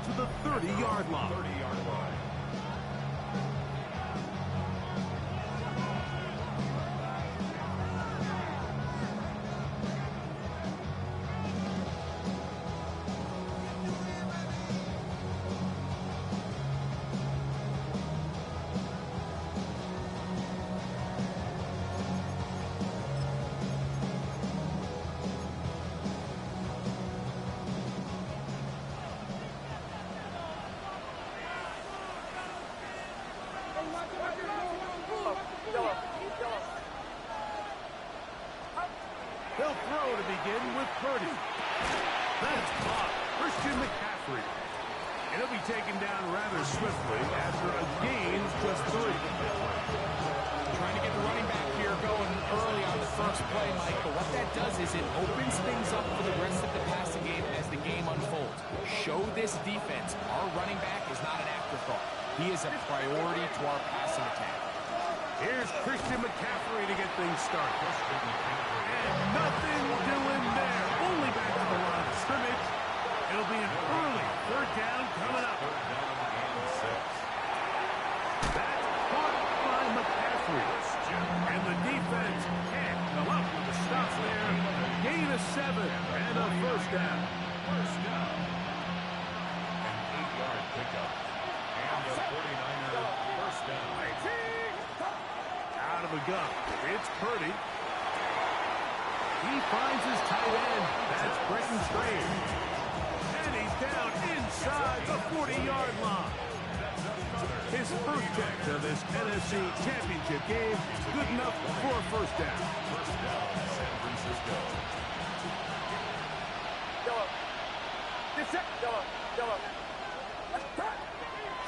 to the 30-yard line. They'll throw to begin with Purdy. That's caught. Christian McCaffrey. And he'll be taken down rather swiftly after a gain just 3. Trying to get the running back here going early on the first play, Mike. But what that does is it opens things up for the rest of the passing game as the game unfolds. Show this defense our running back is not an afterthought. He is a priority to our passing attack. Here's Christian McCaffrey to get things started. And nothing doing there. Only back to the line of scrimmage. It'll be an early 3rd down coming up. That's caught by McCaffrey. And the defense can't come up with a stop there. Gain of 7 and a 1st down. An 8-yard pickup. And the 49er 1st down. Out of the gun. It's Purdy. He finds his tight end. That's Brenton Trade. And he's down inside the 40-yard line. His first catch of this NFC Championship game. Good enough for a 1st down. First down, San Francisco.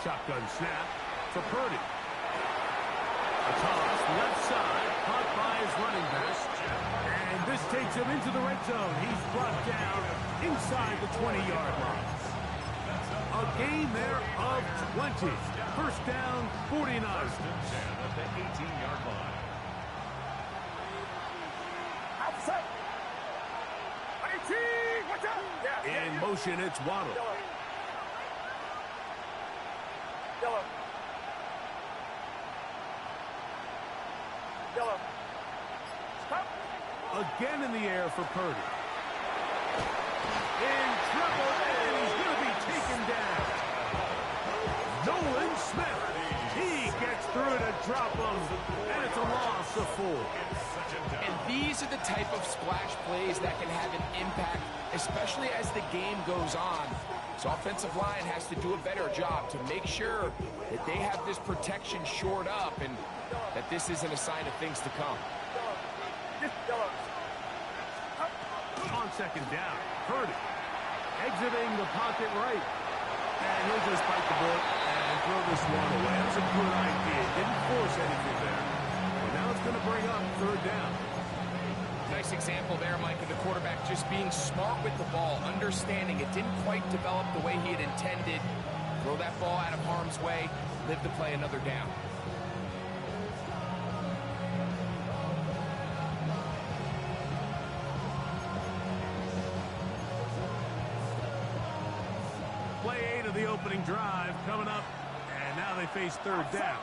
Shotgun snap for Purdy. A toss left side, caught by his running back. And this takes him into the red zone. He's brought down inside the 20-yard line. A gain there of 20. 1st down, 49. At the 18-yard line. In motion, it's Waddle. Again in the air for Purdy. In trouble, and he's going to be taken down. Nolan Smith. He gets through to drop him, and it's a loss of 4. And these are the type of splash plays that can have an impact, especially as the game goes on. So offensive line has to do a better job to make sure that they have this protection shored up and that this isn't a sign of things to come. On 2nd down, Purdy exiting the pocket right. And he'll just bite the bullet and throw this one away. That's a good idea. Didn't force anything there. But now it's going to bring up 3rd down. Nice example there, Mike, of the quarterback just being smart with the ball, understanding it didn't quite develop the way he had intended. Throw that ball out of harm's way, live to play another down. Play 8 of the opening drive coming up, and now they face 3rd down.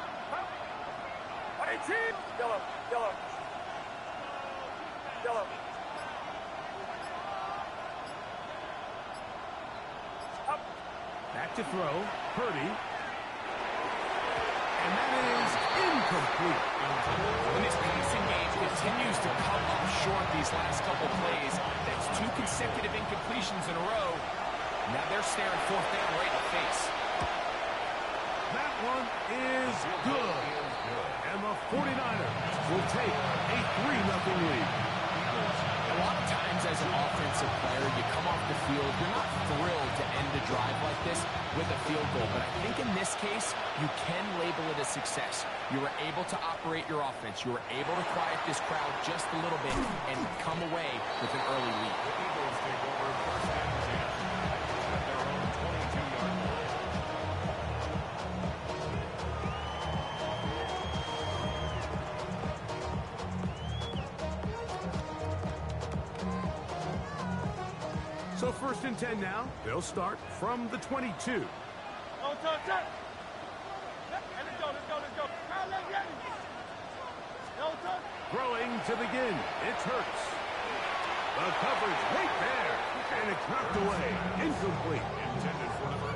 Back to throw, Purdy. And that is incomplete. When this passing game continues to come up short these last couple plays, that's 2 consecutive incompletions in a row. Now they're staring 4th down right in the face. That one is good. And the 49ers will take a 3-0 lead. A lot of times as an offensive player, you come off the field, you're not thrilled to end a drive like this with a field goal. But I think in this case, you can label it a success. You were able to operate your offense. You were able to quiet this crowd just a little bit and come away with an early lead. The Eagles take over 1st and 10 at their own 22-yard line. So 1st and 10 now. They'll start from the 22. Throwing to begin. It's Hurts. The coverage right there. And it's knocked away. Incomplete.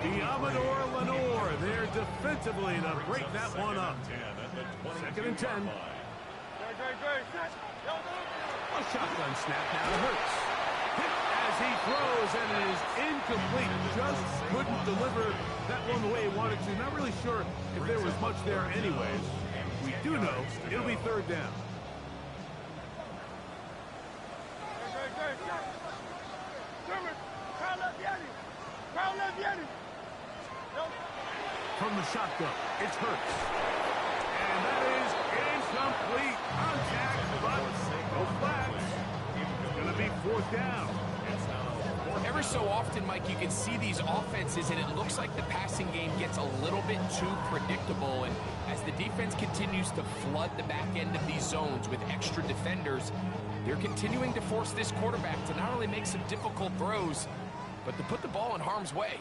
Diamador Lenore there defensively to break that one up. 2nd and 10. A shotgun snap now to Hurts. Hit as he throws, and it is incomplete. Just couldn't deliver that one the way he wanted to. Not really sure if there was much there anyways. We do know it'll be 3rd down. From the shotgun, it's Hurts. And that is incomplete. Contact, but no flags. It's going to be 4th down. Every so often, Mike, you can see these offenses, and it looks like the passing game gets a little bit too predictable. And as the defense continues to flood the back end of these zones with extra defenders, they're continuing to force this quarterback to not only make some difficult throws, but to put the ball in harm's way.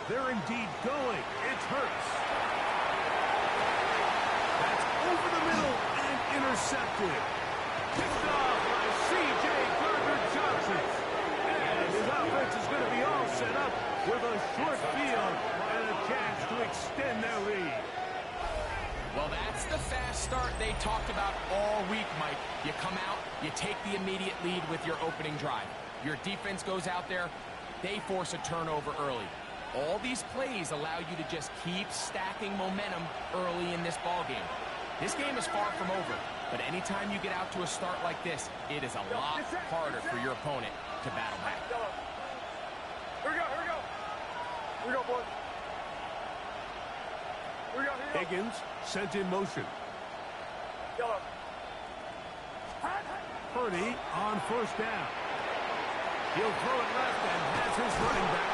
They're indeed going. It's Hurts. That's over the middle and intercepted. Picked off by C.J. Gardner-Johnson. And his offense is going to be all set up with a short field and a chance to extend their lead. Well, that's the fast start they talked about all week, Mike. You come out, you take the immediate lead with your opening drive. Your defense goes out there, they force a turnover early. All these plays allow you to just keep stacking momentum early in this ballgame. This game is far from over, but anytime you get out to a start like this, it is a lot harder for your opponent to battle back. Here we go, here we go. Here we go, boys. Here we go, here we go. Higgins sent in motion. Purdy on 1st down. He'll throw it left and has his running back.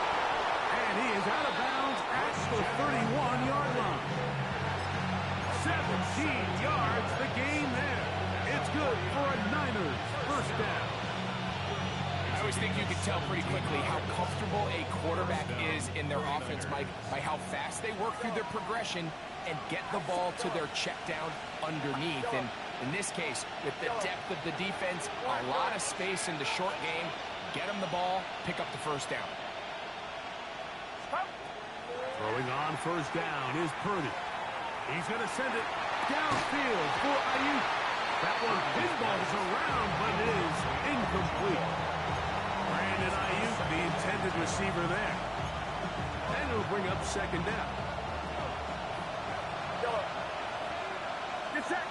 And he is out of bounds at the 31-yard line. 17 yards, the gain there. It's good for a Niners 1st down. I always think you can tell pretty quickly how comfortable a quarterback is in their offense, Mike, by how fast they work through their progression and get the ball to their check down underneath. And in this case, with the depth of the defense, a lot of space in the short game, get them the ball, pick up the 1st down. Throwing on 1st down is Purdy. He's going to send it downfield for Ayuk. That one pinballs around, but it is incomplete. Brandon Ayuk, the intended receiver there. And it'll bring up 2nd down. Get set.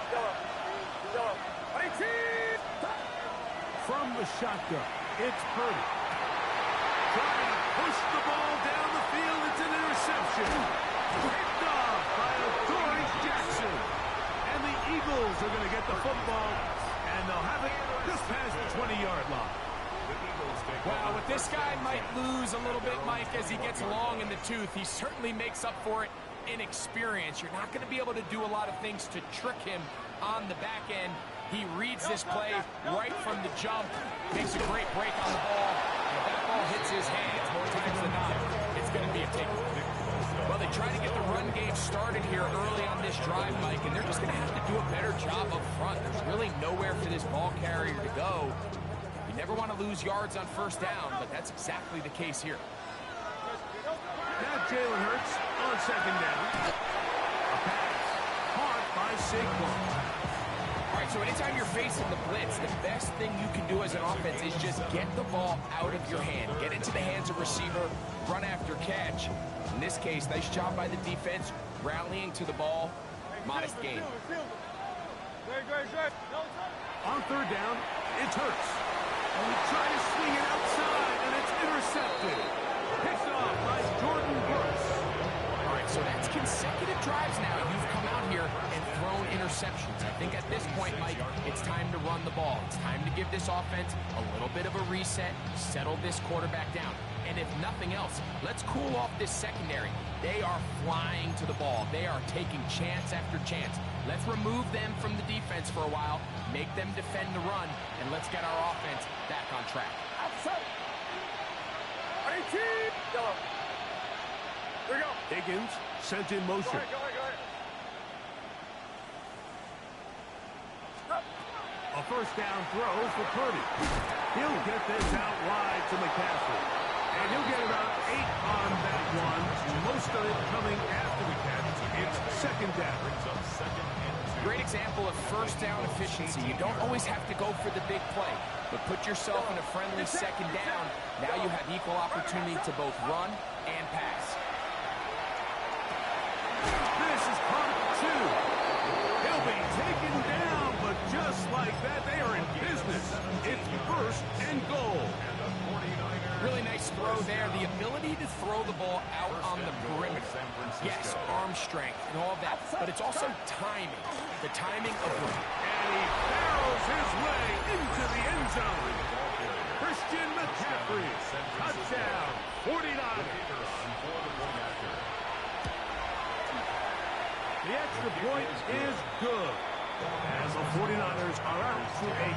From the shotgun, it's Purdy. Trying to push the ball down the field. It's an interception. Picked off by Doris Jackson. And the Eagles are going to get the football, and they'll have it just past the 20-yard line. Well, with this guy might lose a little bit, Mike, as he gets long in the tooth. He certainly makes up for it in experience. You're not going to be able to do a lot of things to trick him on the back end. He reads this play right from the jump, makes a great break on the ball. And if that ball hits his hands more times than not, it's going to be a takeaway. Well, they try to get the run game started here early on this drive, Mike, and they're just going to have to do a better job up front. There's really nowhere for this ball carrier to go. You never want to lose yards on 1st down, but that's exactly the case here. Now Jalen Hurts on 2nd down. A pass caught by Saquon. All right, so anytime you're facing the blitz, the best thing you can do as an offense is just get the ball out of your hand. Get into the hands of receiver, run after catch. In this case, nice job by the defense, rallying to the ball. Modest gain. On 3rd down, it's Hurts. And we try to swing it outside, and it's intercepted. Picked off by Jordan Brooks. All right, so that's consecutive drives now. You've come out here and thrown thrown interceptions. I think at this point, Mike, it's time to run the ball. It's time to give this offense a little bit of a reset, settle this quarterback down. And if nothing else, let's cool off this secondary. They are flying to the ball. They are taking chance after chance. Let's remove them from the defense for a while, make them defend the run, and let's get our offense back on track. Outside. 18. Go. Here we go. Higgins sent in motion. Go ahead. A first down throw for Purdy. He'll get this out wide to McCaffrey. And he'll get about 8 on that one. Most of it coming after the catch. It's second down. Great example of first down efficiency. You don't always have to go for the big play, but put yourself in a friendly second down. Now you have equal opportunity to both run and pass. This is part 2. He'll be taken down, but just like that, they are in business. It's first and goal. Really nice throw there. The ability to throw the ball out on the perimeter. Yes, arm strength and all of that, but it's also timing. The timing of the... And he barrels his way into the end zone. Christian McCaffrey, touchdown, 49ers. The extra point is good, as the 49ers are out to a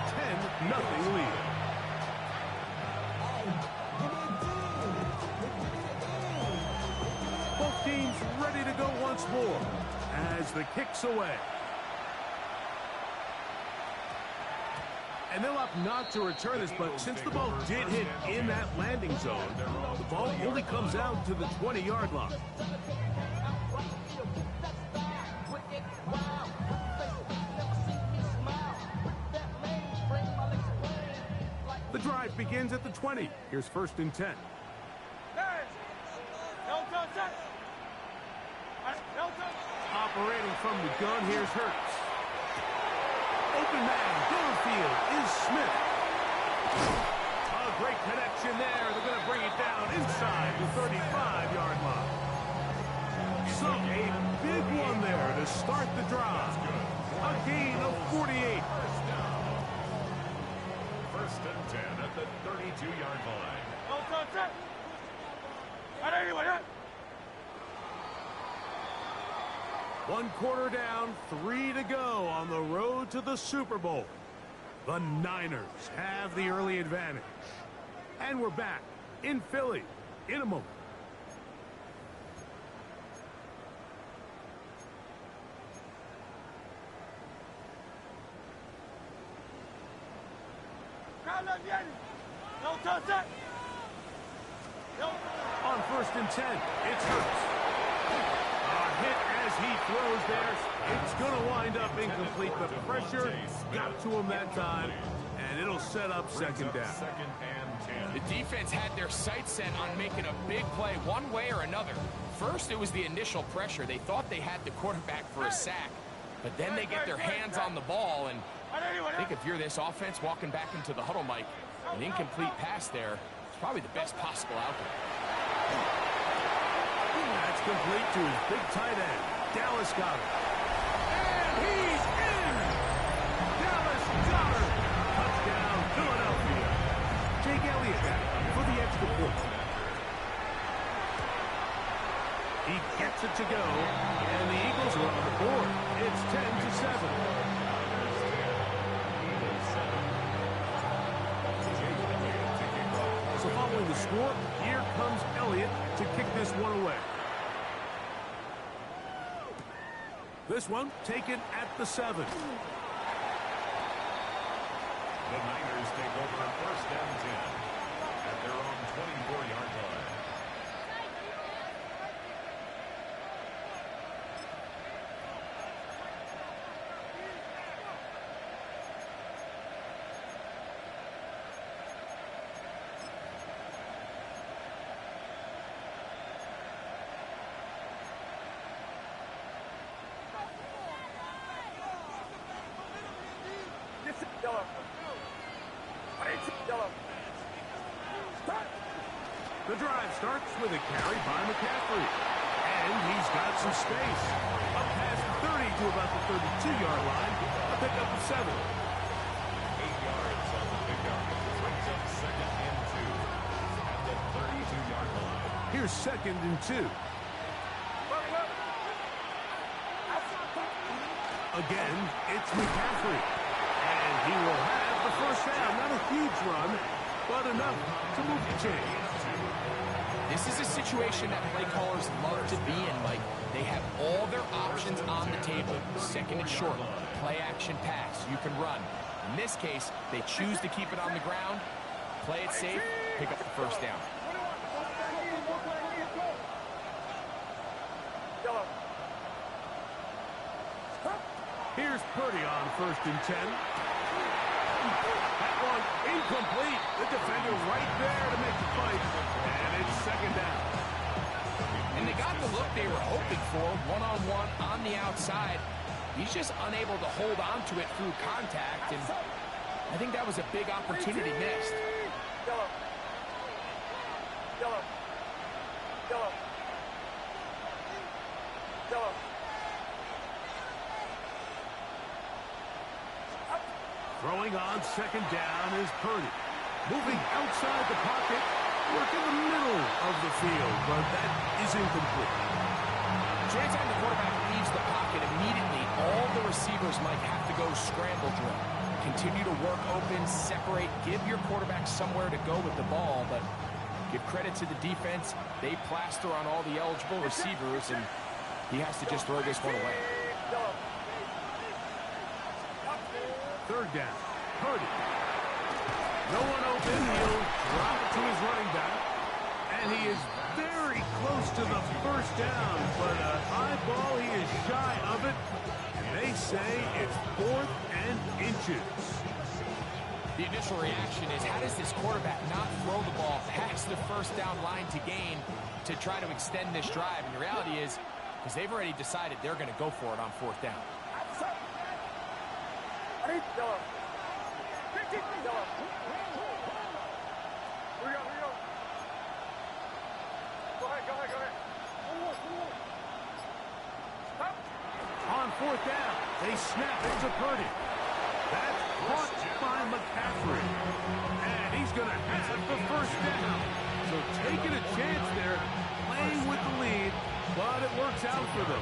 10-0 lead. Both teams ready to go once more as the kick's away. And they'll opt not to return this, but since the ball did hit in that landing zone, the ball only comes out to the 20-yard line. The drive begins at the 20. Here's first and 10. Operating from the gun, here's Hurts. Open man, Downfield is Smith. A great connection there. They're going to bring it down inside the 35-yard line. So a big one there to start the drive. A gain of 48. First and 10 at the 32-yard line. One quarter down, 3 to go on the road to the Super Bowl. The Niners have the early advantage. And we're back in Philly in a moment. On first and 10, it's Hurts. A hit as he throws there. It's going to wind up incomplete, but pressure got to him that time, and it'll set up second down. Second and 10. The defense had their sights set on making a big play one way or another. First, it was the initial pressure. They thought they had the quarterback for a sack, but then they get their hands on the ball, and I think if you're this offense walking back into the huddle, Mike, an incomplete pass there is probably the best possible outcome. That's complete to his big tight end, Dallas Goedert. And he's in! Dallas Goedert! Touchdown, Philadelphia. Jake Elliott for the extra point. He gets it to go, and the Eagles are on the board. It's 10-7. So following the score, here comes Elliott to kick this one away. This one taken at the 7. The Niners take over first and 10 at their own 24-yard line. The drive starts with a carry by McCaffrey. And he's got some space. Up past the 30 to about the 32-yard line. A pickup of 7. 8 yards on the pickup. Brings up second and 2 at the 32-yard line. Here's second and 2. Again, it's McCaffrey. And he will have the first down. Not a huge run, but enough to move the chains. This is a situation that play callers love to be in, Mike. They have all their options on the table. Second and short, play action pass, you can run. In this case, they choose to keep it on the ground, play it safe, pick up the first down. Here's Purdy on first and 10. That one incomplete. The defender right there to make the fight. And it's second down. And they got the look they were hoping for, one-on-one on the outside. He's just unable to hold on to it through contact, and I think that was a big opportunity missed. Throwing on second down is Purdy. Moving outside the pocket, work in the middle of the field, but that is incomplete. So anytime the quarterback leaves the pocket, immediately all the receivers might have to go scramble drill. Continue to work open, separate, give your quarterback somewhere to go with the ball, but give credit to the defense. They plaster on all the eligible receivers, and he has to just throw this one away. Third down, Purdy. No one open. He'll drop it to his running back. And he is very close to the first down. But a high ball, he is shy of it. And they say it's 4th and inches. The initial reaction is, how does this quarterback not throw the ball past the first down line to gain to try to extend this drive? And the reality is, because they've already decided they're going to go for it on 4th down. On 4th down, they snap it to Purdy. That's caught by McCaffrey. And he's going to have the first down. So taking a chance there, playing with the lead, but it works out for them.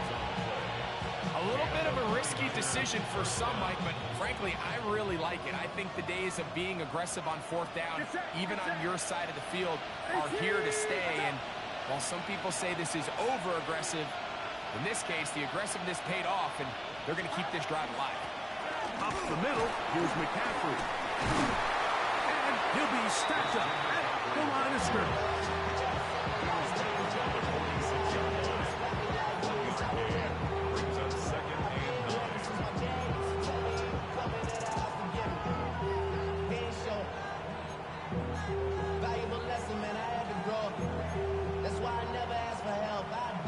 A little bit of a risky decision for some, Mike, but frankly, I really like it. I think the days of being aggressive on 4th down, even on your side of the field, are here to stay. And while some people say this is over-aggressive, in this case, the aggressiveness paid off, and they're going to keep this drive alive. Up the middle, here's McCaffrey. And he'll be stacked up at the line of scrimmage.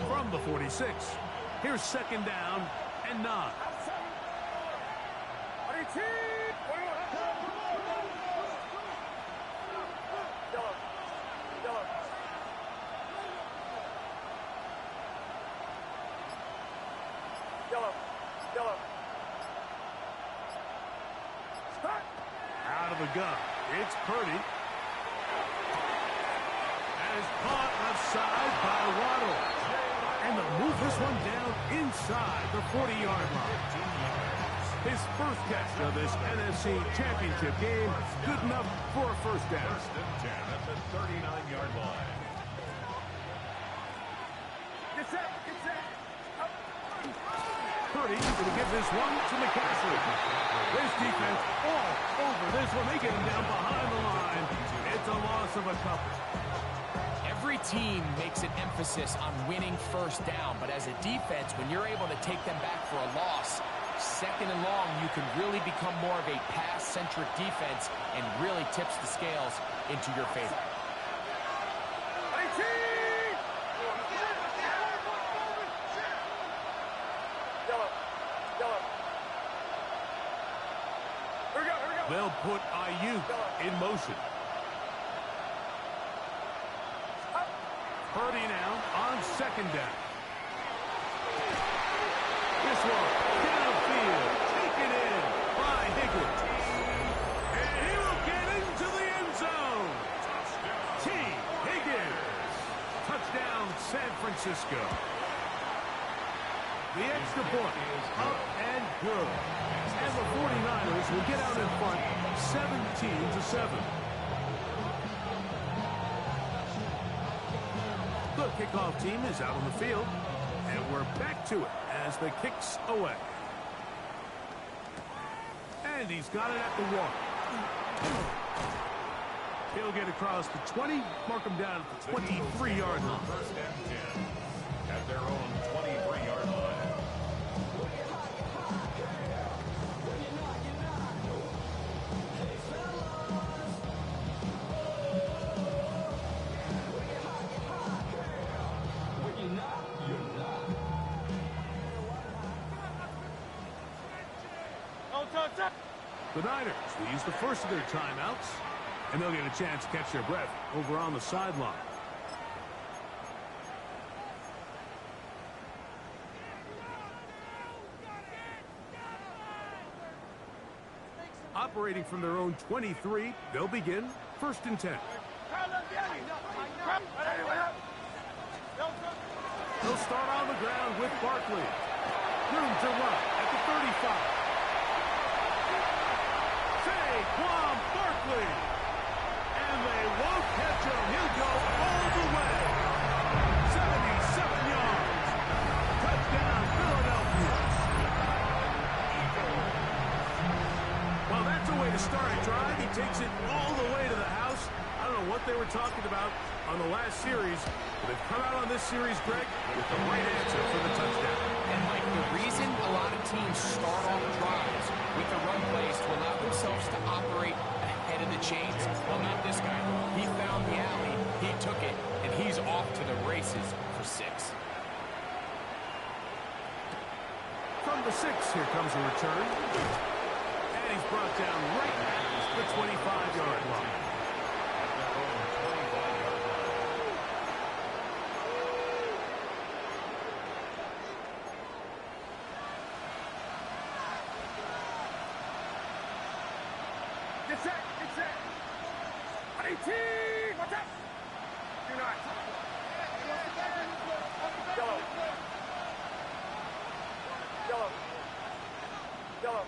From the 46, here's second down and 9. Out of the gun, it's Purdy. And is caught left side by Waddle. And they'll move this one down inside the 40-yard line. His first catch of this NFC Championship game, good enough for a first down. First and 10 at the 39-yard line. Purdy going to give this one to McCaffrey. This defense all over this one. They get him down behind the line. It's a loss of a couple. Every team makes an emphasis on winning first down, but as a defense, when you're able to take them back for a loss, second and long, you can really become more of a pass-centric defense and really tips the scales into your favor. They'll put Ayuk in motion. Purdy now on second down. Touchdown, San Francisco. The extra point is up and good. And the 49ers will get out in front 17-7. The kickoff team is out on the field. And we're back to it as the kick's away. And he's got it at the 1. He'll get across the 20, mark him down at the 23-yard line. First and 10 at their own 23-yard line. The Niners will use the first of their timeouts, and they'll get a chance to catch their breath over on the sideline. Operating from their own 23, they'll begin first and 10. They'll start on the ground with Barkley. Room to run at the 35. Saquon Barkley. And they won't catch him. He'll go all the way. 77 yards. Touchdown, Philadelphia. Well, that's a way to start a drive. He takes it all the way to the house. I don't know what they were talking about on the last series, but they've come out on this series, Greg, with the right answer for the touchdown. And, Mike, the reason a lot of teams start off drives with the run plays to allow themselves to operate ahead of the chains. Well, not this guy. He found the alley, he took it, and he's off to the races for 6. From the 6, here comes a return. And he's brought down right at the 25-yard line. Get set, get set. 18, what's up? Do not. Yellow. Yellow. Yellow.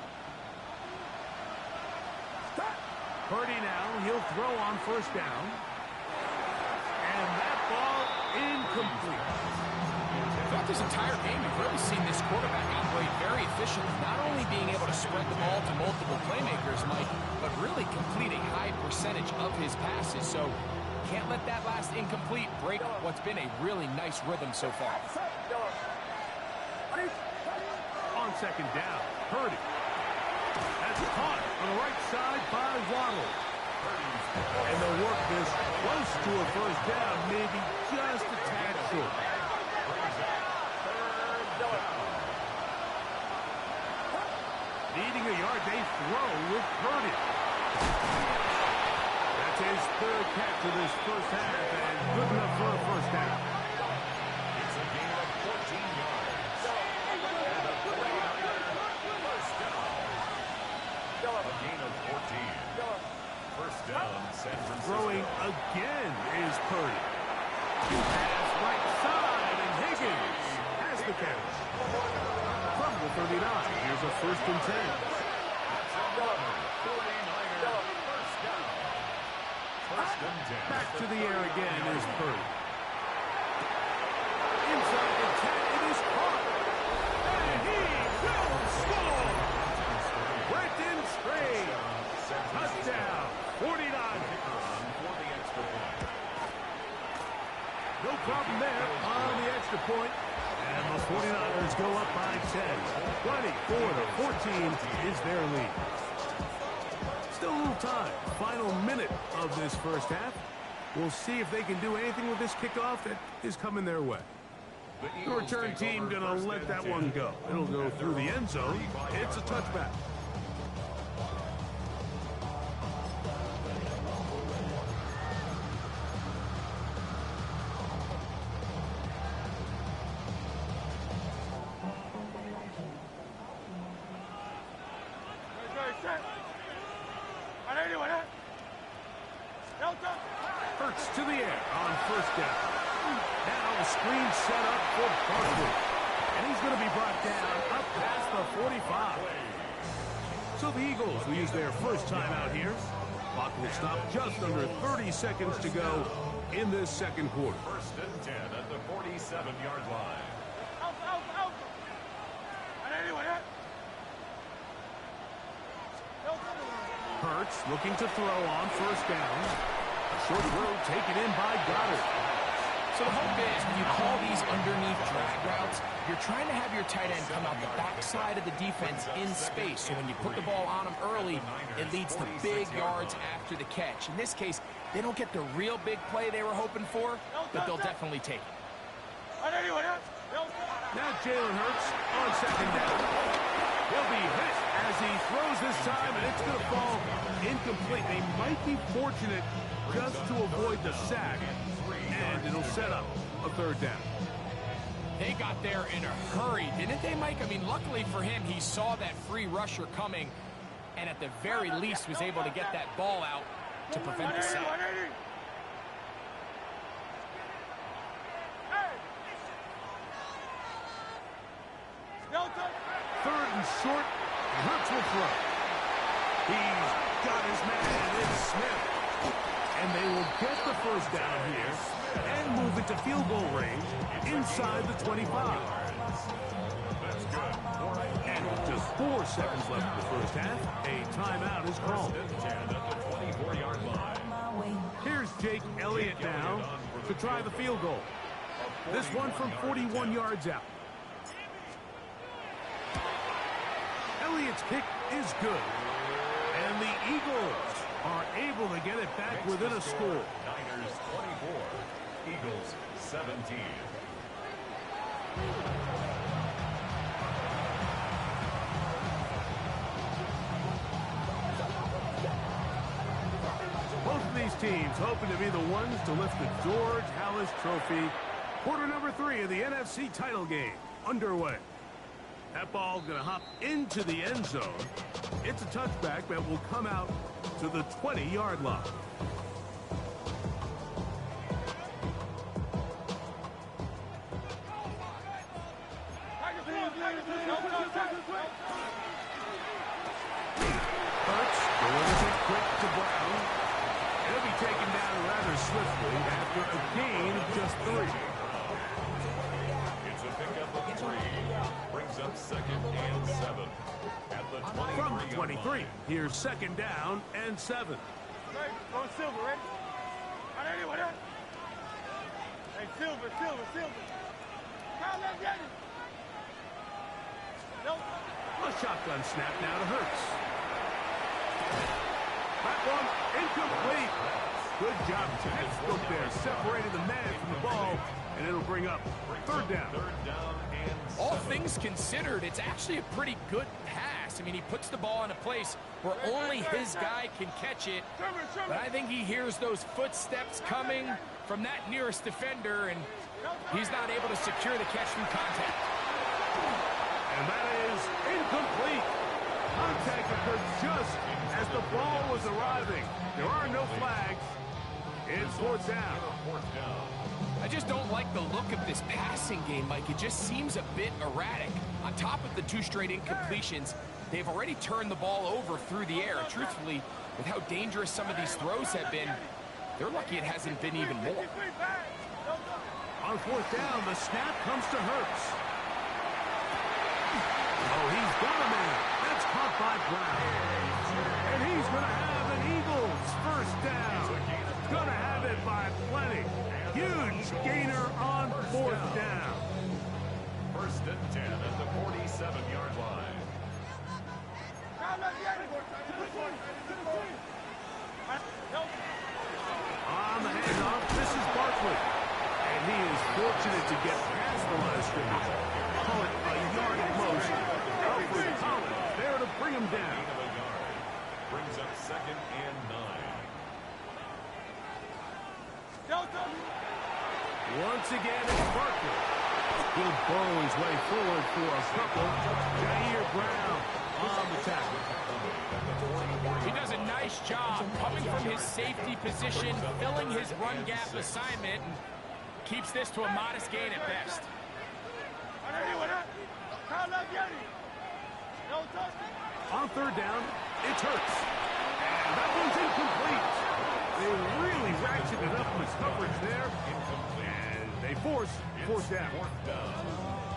Stop. Purdy now, he'll throw on first down. And that ball incomplete. Throughout this entire game, we've really seen this quarterback operate very efficiently, not only being able to spread the ball to multiple playmakers, Mike, but really complete a high percentage of his passes. So can't let that last incomplete break what's been a really nice rhythm so far. On second down, Purdy. That's caught on the right side by Waddle. And they'll work this close to a first down, maybe just a tad short. Needing a yard, they throw with Purdy. That's his third catch of this first half, and good enough for a first down. It's a gain of 14 yards. And a 49er first down. A gain of 14. First down, San Francisco. Throwing again is Purdy. Pass right side, and Higgins has the catch. From the 39, here's a first and 10. Back to the air again is Purdy. Inside the 10, it is caught. And he will score. Brenton Strange. Touchdown, 49. No problem there on the extra point. And the 49ers go up by 10. 24-14 is their lead. Still a little time. Final minute of this first half. We'll see if they can do anything with this kickoff that is coming their way. The return team going to let that one go. It'll go through the end zone. It's a touchback. Hurts to the air on first down. a screen set up for Barkley. And he's going to be brought down up past the 45. So the Eagles will use their first timeout here. Clock will stop just under 30 seconds to go in this second quarter. First and 10 at the 47-yard line. Hurts looking to throw on first down. A short throw taken in by Goddard. So the hope is when you call these underneath drag routes, you're trying to have your tight end come out the backside of the defense in space. So when you put the ball on him early, it leads to big yards after the catch. In this case, they don't get the real big play they were hoping for, but they'll definitely take it. Now Jalen Hurts on second down. He'll be hit as he throws this time, and it's going to fall incomplete. They might be fortunate just to avoid the sack, and it'll set up a third down. They got there in a hurry, didn't they, Mike? I mean, luckily for him, he saw that free rusher coming, and at the very least was able to get that ball out to prevent the sack. Third and short, Hurts will throw. He's got his man, it's Smith. And they will get the first down here and move into field goal range inside the 25. And with just 4 seconds left in the first half, a timeout is called. Here's Jake Elliott now to try the field goal. This one from 41 yards out. Elliott's kick is good. And the Eagles are able to get it back within a score. Niners 24, Eagles 17. Both of these teams hoping to be the ones to lift the George Halas Trophy. Quarter number 3 of the NFC title game underway. That ball going to hop into the end zone. It's a touchback that will come out to the 20-yard line. Hurts delivers it quick to Brown. He'll be taken down rather swiftly after a gain of just 3. It's a pickup of 3. Brings up second and 7. At the 23. From the 23, here's second down and 7. Going Silver, ready? Hey, Silver. A shotgun snap now to Hurts. That one incomplete. Good job, textbook there, separating the man from the ball, and it'll bring up third down. All things considered, it's actually a pretty good pass. I mean, he puts the ball in a place where only his guy can catch it. But I think he hears those footsteps coming from that nearest defender, and he's not able to secure the catch from contact. And that is incomplete. Contact occurred just as the ball was arriving. There are no flags. It's fourth down. I just don't like the look of this passing game, Mike. It just seems a bit erratic. On top of the 2 straight incompletions, they've already turned the ball over through the air. Truthfully, with how dangerous some of these throws have been, they're lucky it hasn't been even more. On fourth down, the snap comes to Hurts. Oh, he's got a man. That's caught by Brown. And he's going to have an Eagles first down. Going to have it by plenty. Huge gainer on fourth down. First and 10 at the 47-yard line. On the handoff, this is Barkley. And he is fortunate to get past the line of scrimmage. Call it a yard at most. Alfred Collins there to bring him down. Brings up second and 9. Once again, it's Barkley. He'll burrow his way forward for a couple. Jair Brown on the tackle. He does a nice job coming from his safety position, filling his run gap assignment. And Keeps this to a modest gain at best. On third down, it's Hurts. And that one's incomplete. They really ratcheted up his coverage there. And they force fourth down.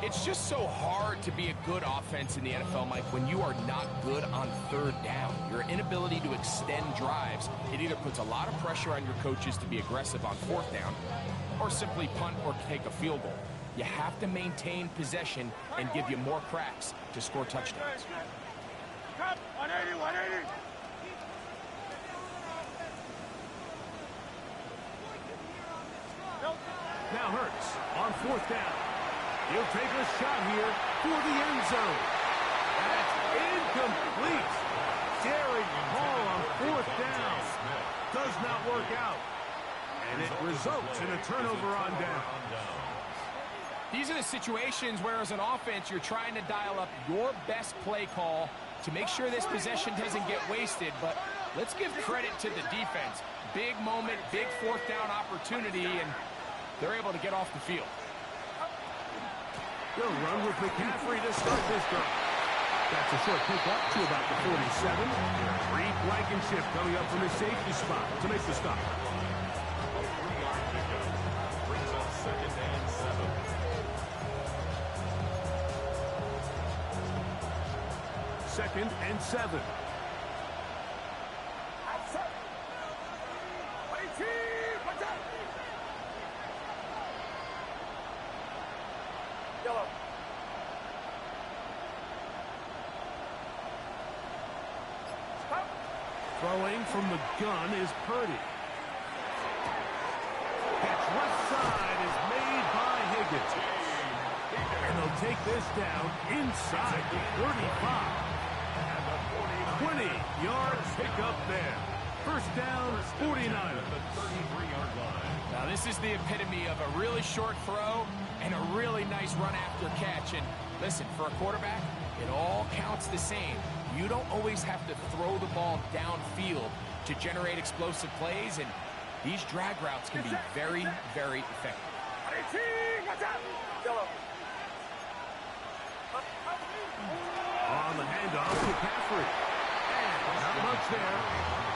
It's just so hard to be a good offense in the NFL, Mike, when you are not good on third down. Your inability to extend drives, it either puts a lot of pressure on your coaches to be aggressive on fourth down or simply punt or take a field goal. You have to maintain possession and give you more cracks to score touchdowns. 180, 180. Now Hurts on fourth down. He'll take a shot here for the end zone. That's incomplete. Derek Hall on fourth down. Does not work out. And it results in a turnover on down. These are the situations where, as an offense, you're trying to dial up your best play call to make sure this possession doesn't get wasted. But let's give credit to the defense. Big moment, big fourth down opportunity, and they're able to get off the field. They'll run with McCaffrey to start this drive. That's a short pickup to about the 47. Reed Blankenship coming up from his safety spot to make the stop. A 3-yard pickup brings up 2nd and 7. Second and 7. Yellow. Throwing from the gun is Purdy. Catch left side is made by Higgins. And they'll take this down inside the 35. 20-yard pickup there. First down, 49ers. The 33-yard line. Now, this is the epitome of a really short throw and a really nice run after catch. And listen, for a quarterback, it all counts the same. You don't always have to throw the ball downfield to generate explosive plays, and these drag routes can be very, very effective. Yellow. On the handoff to McCaffrey. And not much there.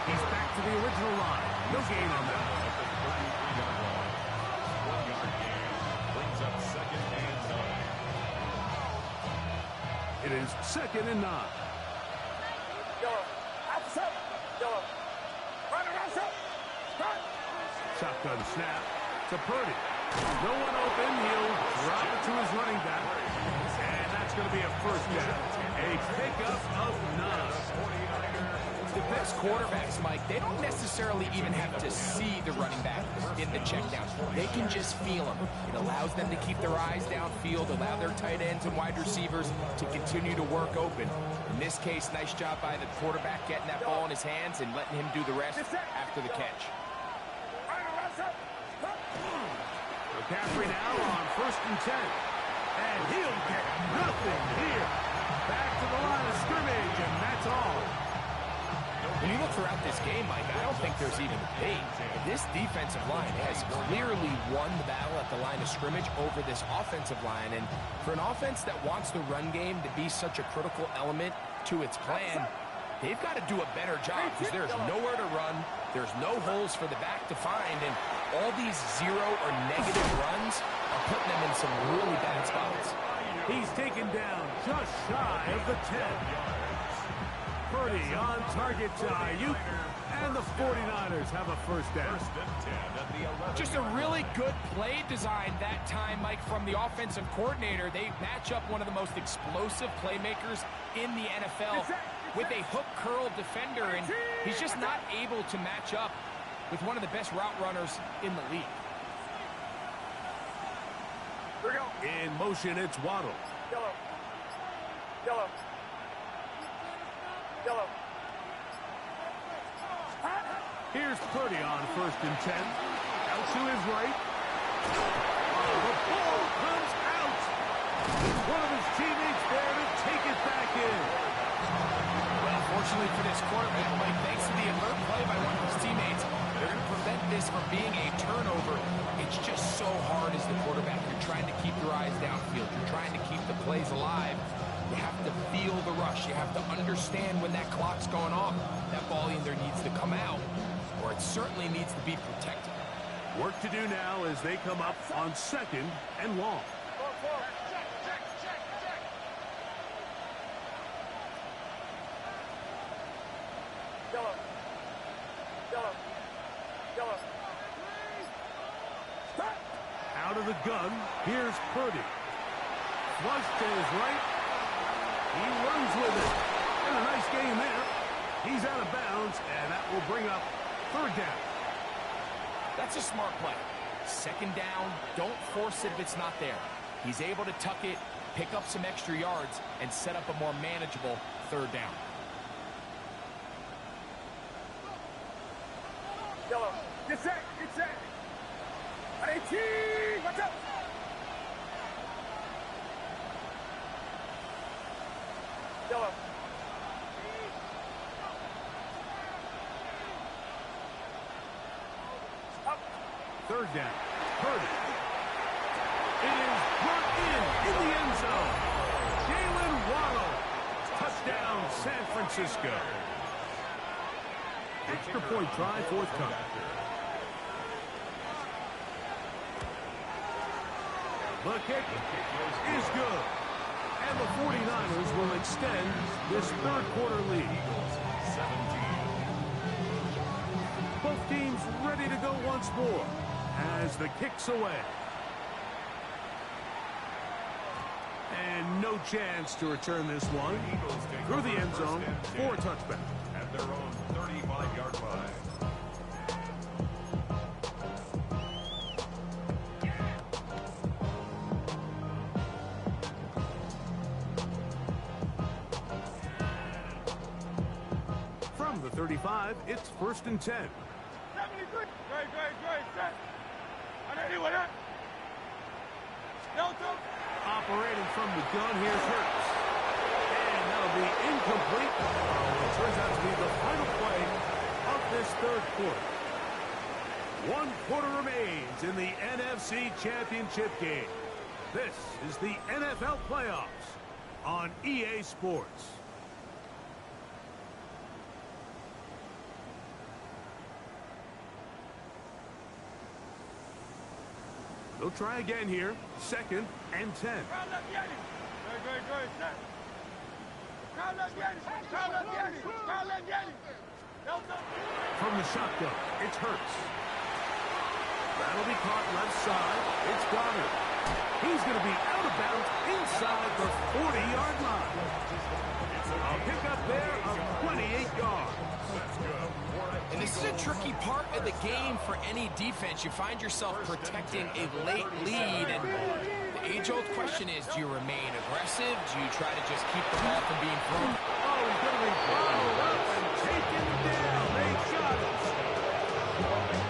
He's back to the original line. No gain on that. At the 33-yard line. 1-yard gain brings up 2nd and 9. It is 2nd and 9. Yellow. Outside. Yellow. Run around, shot. Run. Shotgun snap to Purdy. No one open. He'll drop it to his running back. And that's going to be a first down. A pickup of 9. The best quarterbacks, Mike, they don't necessarily even have to see the running back in the check down. They can just feel him. It allows them to keep their eyes downfield, allow their tight ends and wide receivers to continue to work open. In this case, nice job by the quarterback getting that ball in his hands and letting him do the rest after the catch. McCaffrey now on 1st and 10. And he'll get nothing here. Back to the line of scrimmage, and that's all. When you look throughout this game, Mike, I don't think there's even debate. This defensive line has clearly won the battle at the line of scrimmage over this offensive line. And for an offense that wants the run game to be such a critical element to its plan, they've got to do a better job because there's nowhere to run. There's no holes for the back to find. And all these zero or negative runs are putting them in some really bad spots. He's taken down just shy of the 10. Purdy on target to Ayuk, and the 49ers have a first down. 1st and 10 at the 11. Just a really good play design that time, Mike, from the offensive coordinator. They match up one of the most explosive playmakers in the NFL with a hook curl defender, and he's just not able to match up with one of the best route runners in the league. Here we go. In motion, it's Waddle. Yellow. Yellow. Yellow. Here's Purdy on 1st and 10. Out to his right. Oh, the ball comes out. One of his teammates there to take it back in. Well, fortunately for this quarterback, Mike, thanks to the alert play by one of his teammates, They're going to prevent this from being a turnover. It's just so hard as the quarterback. You're trying to keep your eyes downfield. You're trying to keep the plays alive. You have to feel the rush. You have to understand when that clock's going off. That ball either needs to come out or it certainly needs to be protected. Work to do now as they come up on 2nd and long. Out of the gun, here's Purdy. Flush to his right. He runs with it. And a nice game there. He's out of bounds, and that will bring up 3rd down. That's a smart play. 2nd down, don't force it if it's not there. He's able to tuck it, pick up some extra yards, and set up a more manageable 3rd down. Yellow. Get set. Get set. 18. Watch out. Yellow. Up. 3rd down. Purdy. It is brought in the end zone. Jalen Waddle. Touchdown, San Francisco. Extra point try, forthcoming. The kick is good. And the 49ers will extend this 3rd quarter lead. 17. Both teams ready to go once more as the kick's away. And no chance to return this one through the end zone for a touchback. At their own 35-yard line. From the 35, it's 1st and 10. 73. Great. Set. Anyone up? Delta. Operating from the gun, here's Hurts. And that'll be incomplete. It turns out to be the final play of this 3rd quarter. 1 quarter remains in the NFC Championship game. This is the NFL playoffs on EA Sports. They'll try again here. 2nd and 10. From the shotgun, it's Hurts. That'll be caught left side. It's Goddard. He's going to be out of bounds inside the 40-yard line. A pickup there of 28 yards. And this is a tricky part of the game for any defense. You find yourself protecting a late lead, and the age-old question is, do you remain aggressive? Do you try to just keep the ball from being thrown? Oh, he's going to be followed up and taken down. They got it.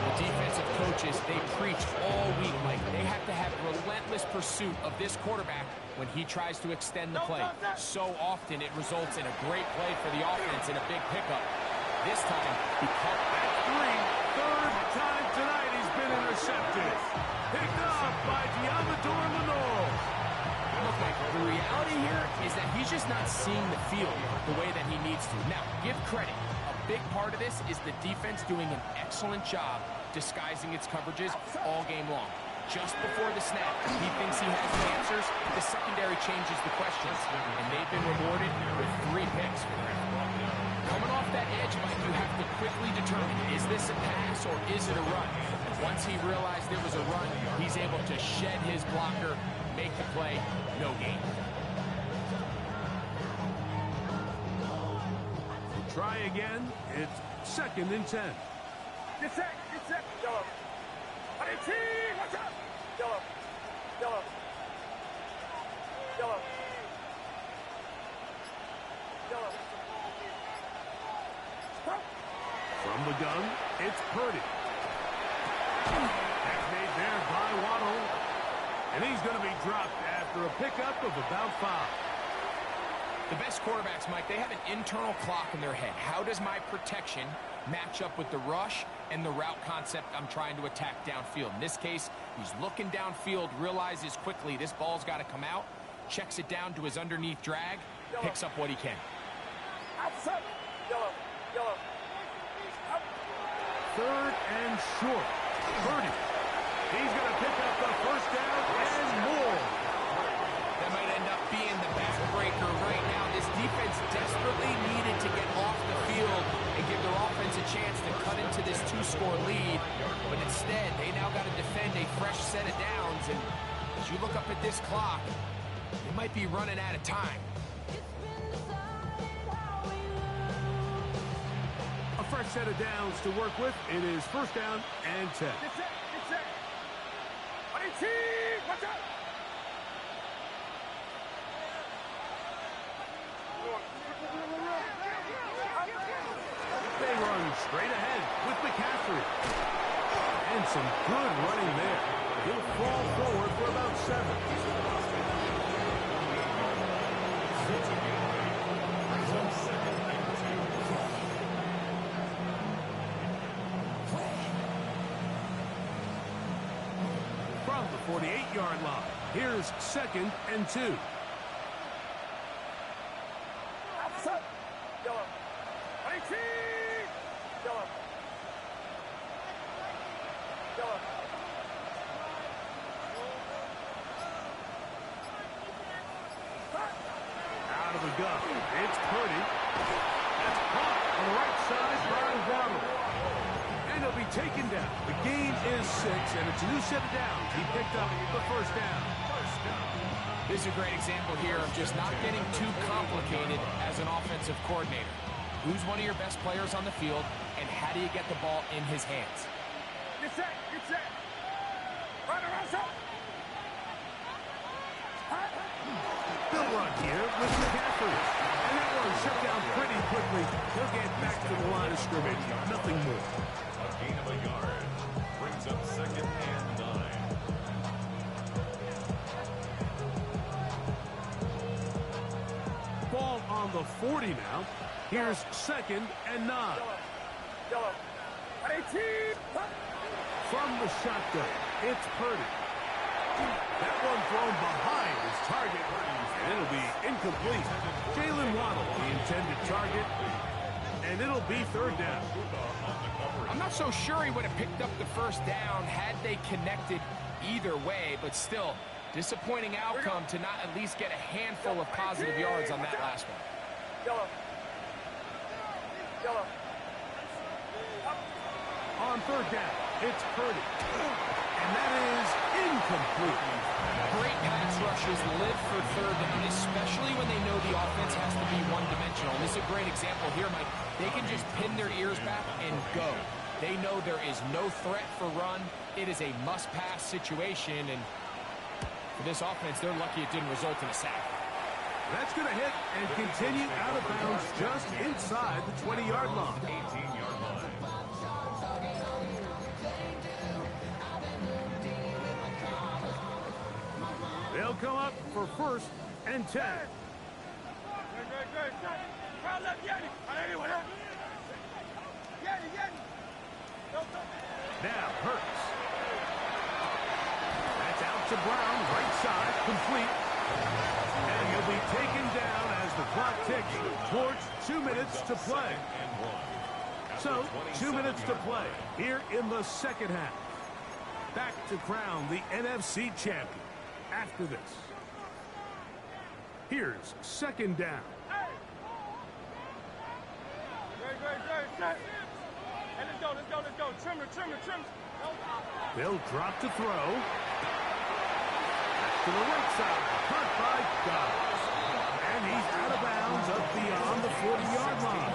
The defensive coaches, they preach all week like they have to have relentless pursuit of this quarterback when he tries to extend the play. So often it results in a great play for the offense and a big pickup. This time, he caught At 3rd time tonight he's been intercepted. Picked up by Diamador Lenore. Look, Mike, the reality here is that he's just not seeing the field the way that he needs to. Now, give credit. A big part of this is the defense doing an excellent job disguising its coverages all game long. Just before the snap, he thinks he has the answers. The secondary changes the questions, and they've been rewarded with 3 picks for them. Coming off that edge, Mike, you have to quickly determine, is this a pass or is it a run? And once he realized there was a run, he's able to shed his blocker, make the play, no gain. We'll try again. It's 2nd and 10. Get set. Yellow. 18. Watch out. Yellow. From the gun, it's Purdy. That's made there by Waddle. And he's going to be dropped after a pickup of about 5. The best quarterbacks, Mike, they have an internal clock in their head. How does my protection match up with the rush and the route concept I'm trying to attack downfield? In this case, he's looking downfield, realizes quickly this ball's got to come out, checks it down to his underneath drag, picks up what he can. Third and short. Purdy. He's going to pick up the first down and more. That might end up being the backbreaker right now. This defense desperately needed to get off the field and give their offense a chance to cut into this two-score lead. But instead, they now got to defend a fresh set of downs. And as you look up at this clock, they might be running out of time. A fresh set of downs to work with. It is first down and 10. Get set. Watch out. They run straight ahead with McCaffrey. And some good running there. He'll fall forward for about 7. From the 48-yard line, here's second and 2. Out of the gun, it's Purdy. That's caught on the right side by Waddle. And he'll be taken down. The game is 6, and it's a new set of downs. He picked up the first down. This is a great example here of just not getting too complicated as an offensive coordinator. Who's one of your best players on the field, and how do you get the ball in his hands? Get set. Right around, set. They'll run here with McCaffrey. And that one shut down pretty quickly. He'll get back to the line of scrimmage. Nothing more. A gain of a yard. Brings up second and 9. Ball on the 40 now. Here's second and 9. Yellow. 18. From the shotgun, it's Purdy. That one thrown behind his target, and it'll be incomplete. Jalen Waddle, the intended target, and it'll be third down. I'm not so sure he would have picked up the first down had they connected either way, but still, disappointing outcome to not at least get a handful of positive yards on that last one. Yellow. On third down, it's Purdy. And that is incomplete. Great pass rushes live for third down, especially when they know the offense has to be one-dimensional. This is a great example here, Mike. They can just pin their ears back and go. They know there is no threat for run. It is a must-pass situation, and for this offense, they're lucky it didn't result in a sack. That's going to hit and continue out of bounds just inside the 20-yard line. 18-yard line. They'll come up for first and 10. Now Hurts. That's out to Brown, right side, complete. And he'll be taken down as the clock ticks towards 2 minutes to play. So, 2 minutes to play here in the second half. Back to crown the NFC champion after this. Here's second down. Let's go. Trim. They'll drop to throw. Back to the right side. Caught by Dobbs. And he's out of bounds up beyond the 40-yard line.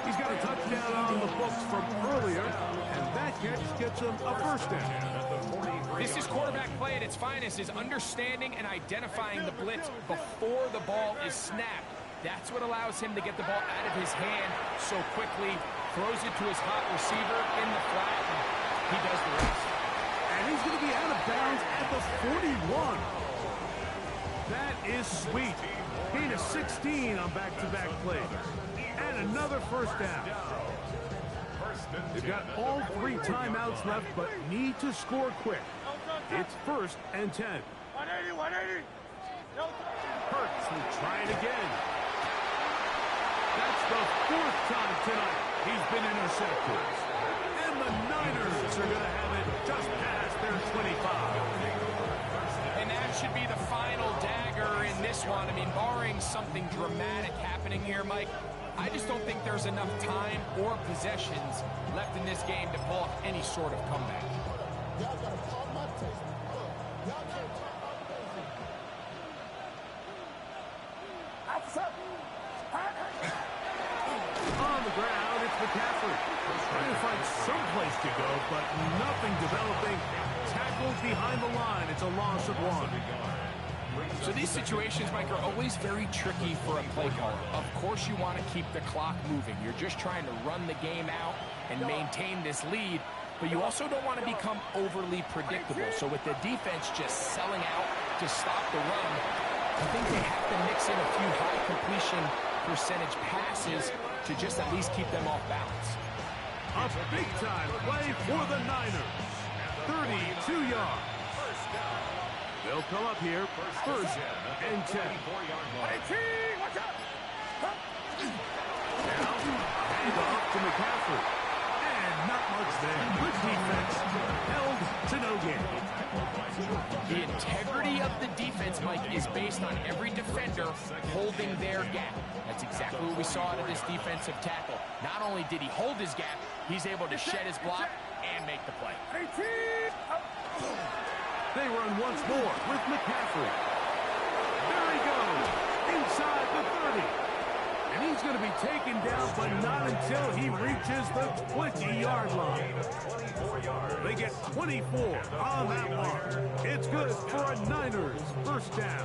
He's got a touchdown on the books from earlier, and that catch gets him a first down. This is quarterback play at its finest, is understanding and identifying the blitz before the ball is snapped. That's what allows him to get the ball out of his hand so quickly, throws it to his hot receiver in the flat, and he does the rest. And he's going to be out of bounds at the 41. That is sweet. Gain of 16 on back-to-back plays. And another first down. They've got all 3 timeouts left, but need to score quick. It's 1st and 10. 180, 180. Hurts will try it again. That's the 4th time tonight he's been intercepted. And the Niners are going to have it just past their 25. And that should be the final dagger in this one. I mean, barring something dramatic happening here, Mike, I just don't think there's enough time or possessions left in this game to pull off any sort of comeback. On the ground, it's McCaffrey. Trying to find some place to go, but nothing developing. Tackled behind the line. It's a loss of 1. So these situations, Mike, are always very tricky for a play caller. Of course you want to keep the clock moving. You're just trying to run the game out and maintain this lead, but you also don't want to become overly predictable. So with the defense just selling out to stop the run, I think they have to mix in a few high completion percentage passes to just at least keep them off balance. A big-time play for the Niners. 32 yards. They'll come up here, 1st and 10. Watch out! Now, hand off to McCaffrey. And not much there. Good defense, held to no gain. The integrity of the defense, Mike, is based on every defender holding their gap. That's exactly what we saw out of this defensive tackle. Not only did he hold his gap, he's able to shed his block and make the play. They run once more with McCaffrey. There he goes, inside the 30. And he's going to be taken down, but not until he reaches the 20-yard line. They get 24 on that mark. It's good for a Niners 1st down.